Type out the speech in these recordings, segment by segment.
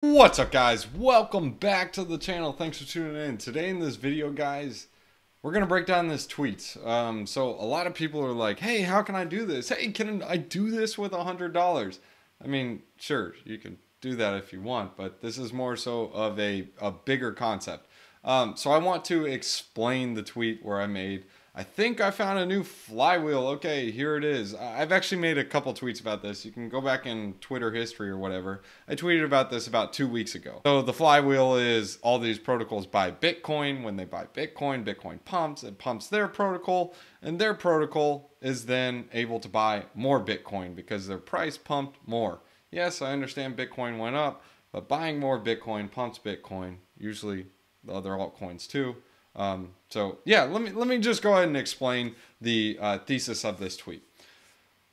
What's up, guys? Welcome back to the channel. Thanks for tuning in. Today in this video, guys, we're gonna break down this tweet. So a lot of people are like, hey, how can I do this? Hey, can I do this with $100? I mean, sure, you can do that if you want, but this is more so of a bigger concept. So I want to explain the tweet where I made, I think I found a new flywheel. Okay, here it is. I've actually made a couple tweets about this. You can go back in Twitter history or whatever. I tweeted about this about 2 weeks ago. So the flywheel is all these protocols buy Bitcoin. When they buy Bitcoin, Bitcoin pumps. It pumps their protocol, and their protocol is then able to buy more Bitcoin because their price pumped more. Yes, I understand Bitcoin went up, but buying more Bitcoin pumps Bitcoin, usually the other altcoins too. So yeah, let me just go ahead and explain the thesis of this tweet.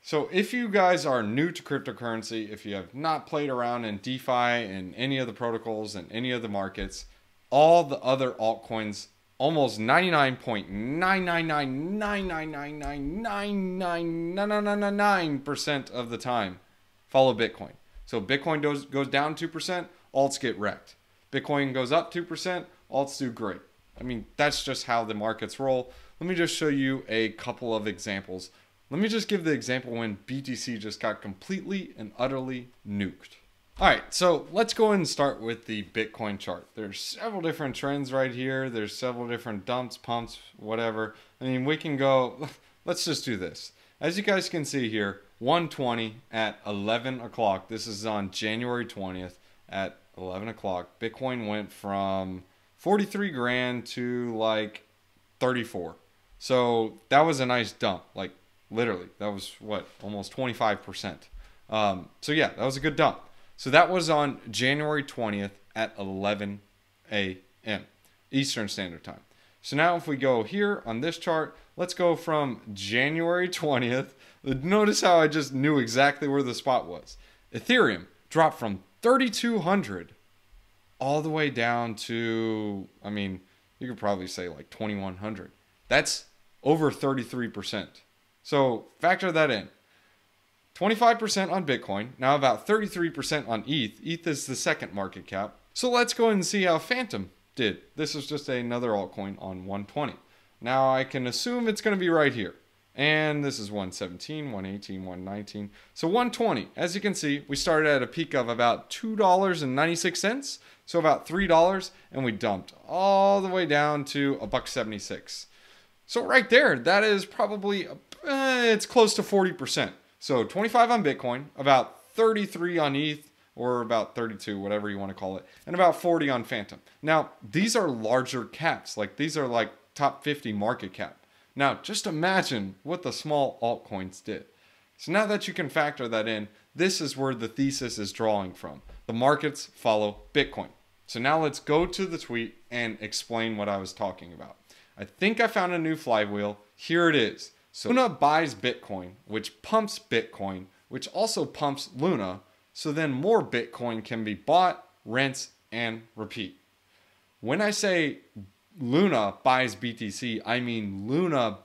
So if you guys are new to cryptocurrency, if you have not played around in DeFi and any of the protocols and any of the markets, all the other altcoins, almost 99.99999999999% of the time follow Bitcoin. So Bitcoin goes down 2%, alts get wrecked. Bitcoin goes up 2%, alts do great. I mean, that's just how the markets roll. Let me just show you a couple of examples. Let me just give the example when BTC just got completely and utterly nuked. All right, so let's go ahead and start with the Bitcoin chart. There's several different trends right here. There's several different dumps, pumps, whatever. I mean, we can go, let's just do this. As you guys can see here, 120 at 11 o'clock. This is on January 20th at 11 o'clock. Bitcoin went from 43 grand to like 34. So that was a nice dump. Like literally, that was what, almost 25%. So yeah, that was a good dump. So that was on January 20th at 11 a.m. Eastern Standard Time. So now if we go here on this chart, let's go from January 20th. Notice how I just knew exactly where the spot was. Ethereum dropped from 3,200 all the way down to, I mean, you could probably say like 2,100. That's over 33%. So factor that in. 25% on Bitcoin, now about 33% on ETH. ETH is the second market cap. So let's go and see how Fantom did. This is just another altcoin on 120. Now I can assume it's going to be right here. And this is 117, 118, 119. So 120, as you can see, we started at a peak of about $2.96. So about $3, and we dumped all the way down to $1.76. So right there, that is probably, it's close to 40%. So 25 on Bitcoin, about 33 on ETH, or about 32, whatever you want to call it, and about 40 on Fantom. Now, these are larger caps. Like these are like top 50 market cap. Now, just imagine what the small altcoins did. So now that you can factor that in, this is where the thesis is drawing from. The markets follow Bitcoin. So now let's go to the tweet and explain what I was talking about. I think I found a new flywheel. Here it is. So Luna buys Bitcoin, which pumps Bitcoin, which also pumps Luna. So then more Bitcoin can be bought, rinse, and repeat. When I say Luna buys BTC, I mean Luna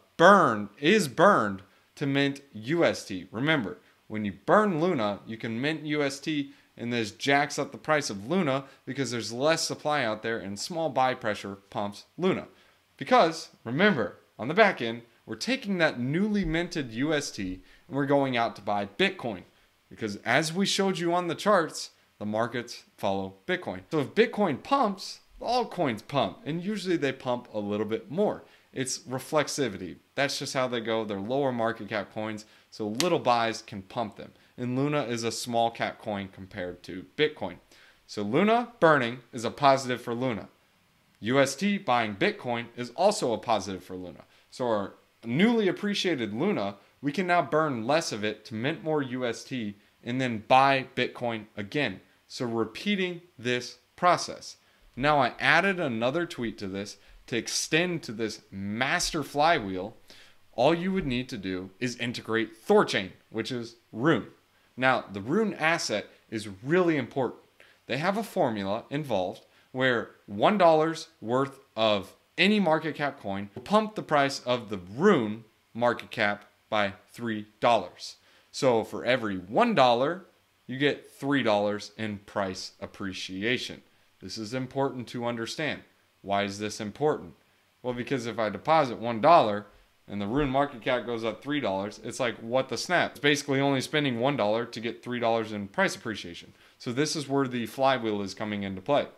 is burned to mint UST. Remember, when you burn Luna, you can mint UST, and this jacks up the price of Luna because there's less supply out there and small buy pressure pumps Luna. Because, remember, on the back end, we're taking that newly minted UST and we're going out to buy Bitcoin. Because as we showed you on the charts, the markets follow Bitcoin. So if Bitcoin pumps, all coins pump, and usually they pump a little bit more. It's reflexivity. That's just how they go. They're lower market cap coins, so little buys can pump them. And Luna is a small cap coin compared to Bitcoin. So Luna burning is a positive for Luna. UST buying Bitcoin is also a positive for Luna. So our newly appreciated Luna, we can now burn less of it to mint more UST and then buy Bitcoin again. So repeating this process. Now I added another tweet to this to extend to this master flywheel. All you would need to do is integrate Thorchain, which is Rune. Now the Rune asset is really important. They have a formula involved where $1 worth of any market cap coin will pump the price of the Rune market cap by $3. So for every $1 you get $3 in price appreciation. This is important to understand. Why is this important? Well, because if I deposit $1 and the Rune market cap goes up $3, it's like, what the snap? It's basically only spending $1 to get $3 in price appreciation. So this is where the flywheel is coming into play.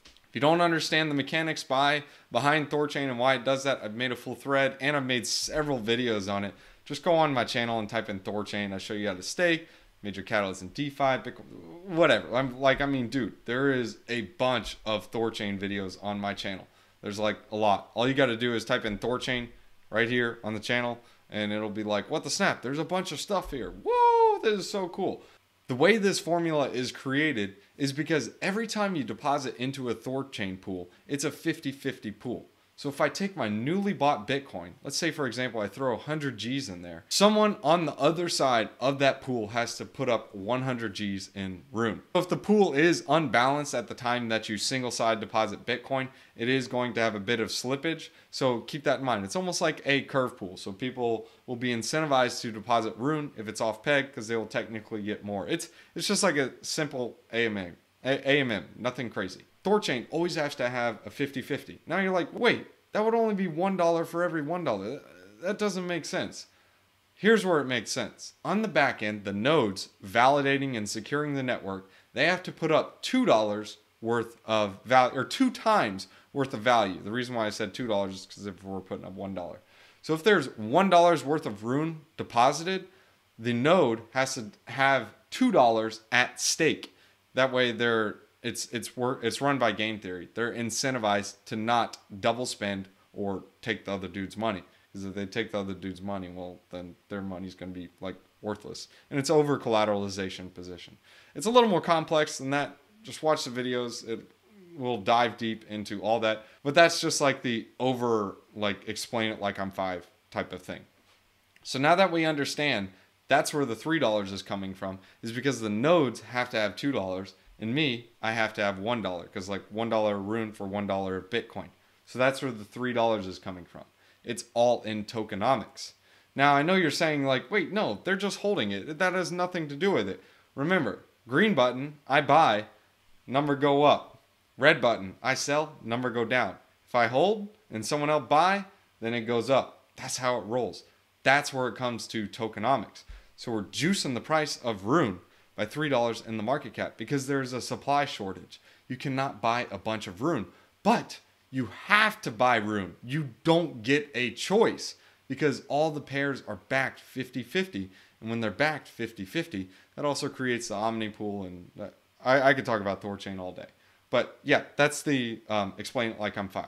If you don't understand the mechanics behind Thorchain and why it does that, I've made a full thread and I've made several videos on it. Just go on my channel and type in Thorchain. I show you how to stake, major catalysts in DeFi, Bitcoin, whatever. Dude, there is a bunch of Thorchain videos on my channel. There's like a lot. All you got to do is type in Thorchain right here on the channel and it'll be like, what the snap? There's a bunch of stuff here. Whoa, this is so cool. The way this formula is created is because every time you deposit into a Thorchain pool, it's a 50-50 pool. So if I take my newly bought Bitcoin, let's say for example, I throw 100 G's in there, someone on the other side of that pool has to put up 100 G's in Rune. So if the pool is unbalanced at the time that you single side deposit Bitcoin, it is going to have a bit of slippage. So keep that in mind. It's almost like a curve pool. So people will be incentivized to deposit Rune if it's off peg because they will technically get more. It's just like a simple AMM, nothing crazy. Thorchain always has to have a 50-50. Now you're like, wait, that would only be $1 for every $1. That doesn't make sense. Here's where it makes sense. On the back end, the nodes validating and securing the network, they have to put up $2 worth of value, or 2 times worth of value. The reason why I said $2 is because if we're putting up $1. So if there's $1 worth of Rune deposited, the node has to have $2 at stake. That way it's run by game theory. They're incentivized to not double spend or take the other dude's money. Because if they take the other dude's money, well, then their money's going to be like worthless. And it's over collateralization position. It's a little more complex than that. Just watch the videos. It will dive deep into all that. But that's just like the explain it like I'm 5 type of thing. So now that we understand that's where the $3 is coming from, is because the nodes have to have $2. And me, I have to have $1 because like $1 Rune for $1 of Bitcoin. So that's where the $3 is coming from. It's all in tokenomics. Now I know you're saying like, wait, no, they're just holding it. That has nothing to do with it. Remember, green button, I buy, number go up. Red button, I sell, number go down. If I hold and someone else buy, then it goes up. That's how it rolls. That's where it comes to tokenomics. So we're juicing the price of Rune by $3 in the market cap because there's a supply shortage. You cannot buy a bunch of Rune, but you have to buy Rune. You don't get a choice because all the pairs are backed 50-50. And when they're backed 50-50, that also creates the Omni pool. And I could talk about Thorchain all day. But yeah, that's the explain it like I'm 5.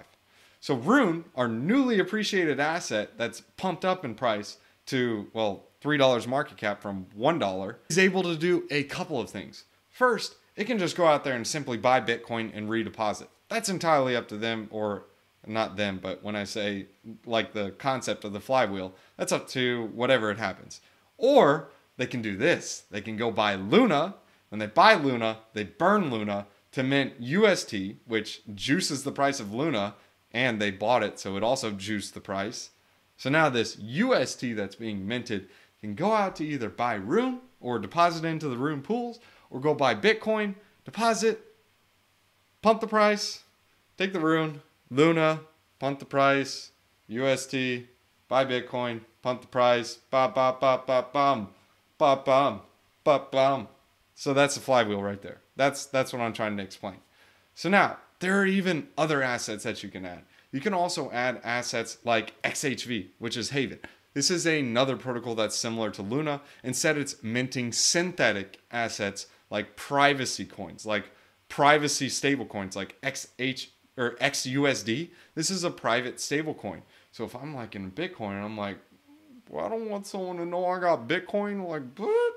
So Rune, our newly appreciated asset that's pumped up in price to, well, $3 market cap from $1, is able to do a couple of things. First, it can just go out there and simply buy Bitcoin and redeposit. That's entirely up to them, or not them, but when I say like the concept of the flywheel, that's up to whatever it happens. Or they can do this. They can go buy Luna. When they buy Luna, they burn Luna to mint UST, which juices the price of Luna, and they bought it, so it also juiced the price. So now this UST that's being minted can go out to either buy Rune or deposit into the Rune pools, or go buy Bitcoin, deposit, pump the price, take the Rune, Luna, pump the price, UST, buy Bitcoin, pump the price, ba ba ba ba bum, ba bum, ba bum. So that's the flywheel right there. That's what I'm trying to explain. So now there are even other assets that you can add. You can also add assets like XHV, which is Haven. This is another protocol that's similar to Luna. Instead, it's minting synthetic assets like privacy coins, like privacy stable coins, like XUSD. This is a private stable coin. So if I'm like in Bitcoin and I'm like, well, I don't want someone to know I got Bitcoin, like, what?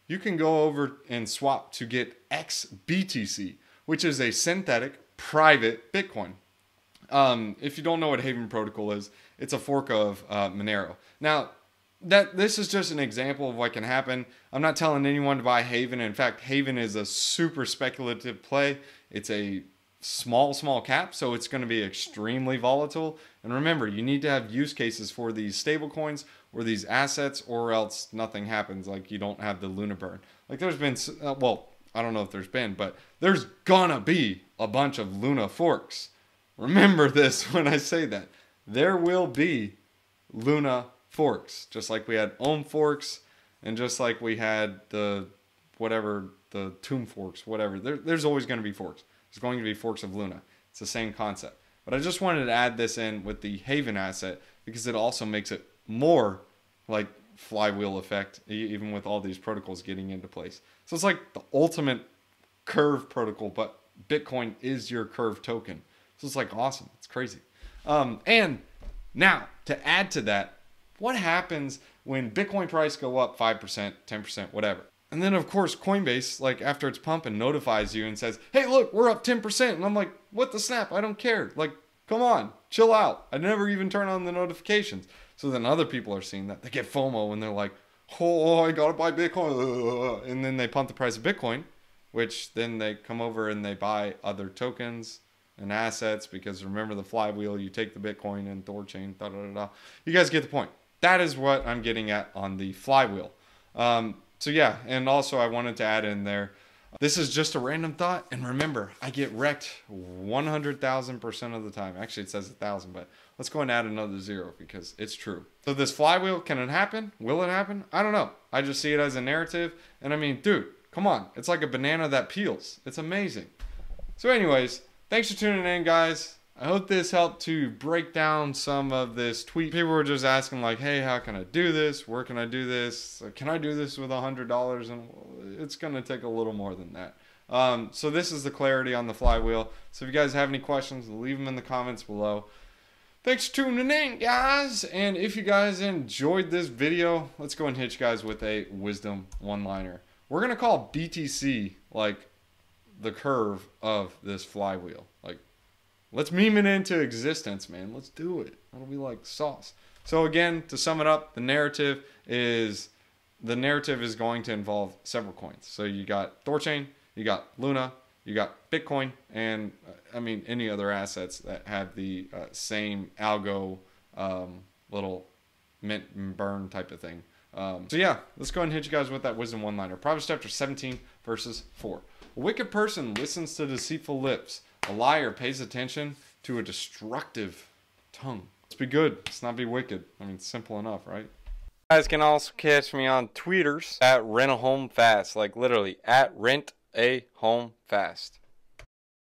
You can go over and swap to get XBTC, which is a synthetic private Bitcoin. If you don't know what Haven Protocol is, it's a fork of Monero. Now, this is just an example of what can happen. I'm not telling anyone to buy Haven. In fact, Haven is a super speculative play. It's a small cap, so it's going to be extremely volatile. And remember, you need to have use cases for these stable coins or these assets, or else nothing happens. Like you don't have the Luna burn. Like there's been, well, I don't know if there's been, but there's gonna be a bunch of Luna forks. Remember this when I say that. There will be Luna forks, just like we had Ohm forks, and just like we had the whatever, the Tomb forks, whatever. There's always going to be forks. There's going to be forks of Luna. It's the same concept. But I just wanted to add this in with the Haven asset because it also makes it more like flywheel effect, even with all these protocols getting into place. So it's like the ultimate curve protocol, but Bitcoin is your curve token. So it's like awesome. It's crazy. And now to add to that, what happens when Bitcoin price go up 5%, 10%, whatever? And then of course Coinbase, like after it's pumping, notifies you and says, hey, look, we're up 10%. And I'm like, what the snap? I don't care. Like, come on, chill out. I never even turn on the notifications. So then other people are seeing that. They get FOMO and they're like, oh, I gotta buy Bitcoin. And then they pump the price of Bitcoin, which then they come over and they buy other tokens and assets, because remember the flywheel, you take the Bitcoin and Thorchain, da da da da. You guys get the point. That is what I'm getting at on the flywheel. So yeah, and also I wanted to add in there, this is just a random thought, and remember, I get wrecked 100,000% of the time. Actually, it says 1,000, but let's go and add another 0 because it's true. So this flywheel, can it happen? Will it happen? I don't know. I just see it as a narrative, and I mean, dude, come on. It's like a banana that peels. It's amazing. So anyways, thanks for tuning in, guys. I hope this helped to break down some of this tweet. People were just asking like, hey, how can I do this? Where can I do this? Can I do this with $100? And it's going to take a little more than that. So this is the clarity on the flywheel. So if you guys have any questions, leave them in the comments below. Thanks for tuning in, guys. And if you guys enjoyed this video, let's go and hit you guys with a wisdom one-liner. We're going to call BTC like the curve of this flywheel. Like, let's meme it into existence, man. Let's do it. That'll be like sauce. So again, to sum it up, the narrative is going to involve several coins. So you got Thorchain, you got Luna, you got Bitcoin, and I mean any other assets that have the same algo little mint and burn type of thing. So yeah, let's go ahead and hit you guys with that wisdom one-liner. Proverbs chapter 17 verses 4. A wicked person listens to deceitful lips. A liar pays attention to a destructive tongue. Let's be good. Let's not be wicked. I mean, it's simple enough, right? You guys can also catch me on tweeters at rent a home fast. Like literally at rent a home fast.